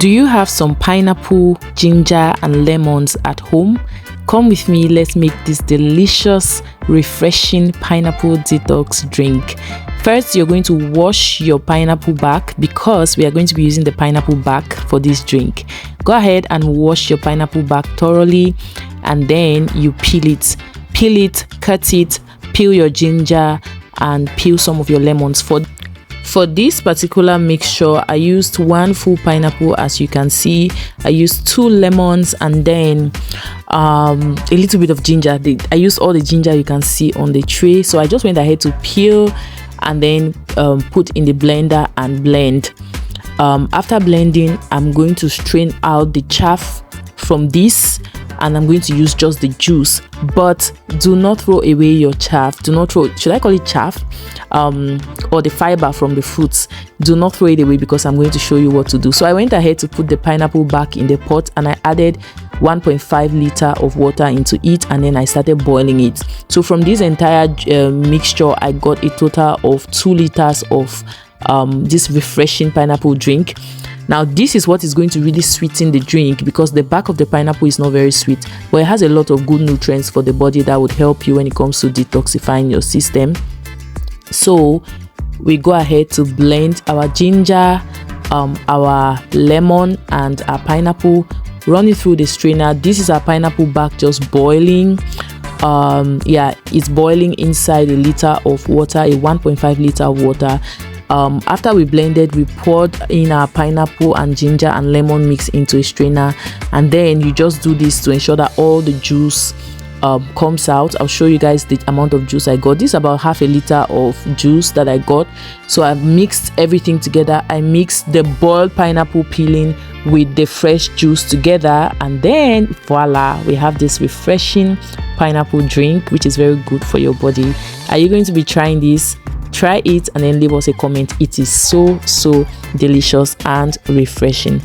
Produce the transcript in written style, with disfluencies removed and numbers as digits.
Do you have some pineapple, ginger and lemons at home? Come with me, let's make this delicious, refreshing pineapple detox drink. First, you're going to wash your pineapple back because we are going to be using the pineapple back for this drink. Go ahead and wash your pineapple back thoroughly, and then you peel it, cut it, peel your ginger and peel some of your lemons. For this particular mixture, I used 1 full pineapple. As you can see, I used 2 lemons and then a little bit of ginger. I used all the ginger you can see on the tray, so I just went ahead to peel and then put in the blender and blend. After blending, I'm going to strain out the chaff from this, and I'm going to use just the juice. But do not throw away your chaff. Do not throw, should I call it chaff, or the fiber from the fruits? Do not throw it away because I'm going to show you what to do. So I went ahead to put the pineapple back in the pot, and I added 1.5 liter of water into it, and then I started boiling it. So from this entire mixture, I got a total of 2 liters of this refreshing pineapple drink. Now this is what is going to really sweeten the drink, because the back of the pineapple is not very sweet, but it has a lot of good nutrients for the body that would help you when it comes to detoxifying your system. So we go ahead to blend our ginger, our lemon and our pineapple, run it through the strainer. This is our pineapple back just boiling. Yeah, it's boiling inside a liter of water, a 1.5 liter of water. After we blended, we poured in our pineapple and ginger and lemon mix into a strainer, and then you just do this to ensure that all the juice comes out. I'll show you guys the amount of juice I got. This is about half a liter of juice that I got. So I've mixed everything together. I mixed the boiled pineapple peeling with the fresh juice together, and then voila, we have this refreshing pineapple drink, which is very good for your body. Are you going to be trying this? Try it and then leave us a comment. It is so delicious and refreshing.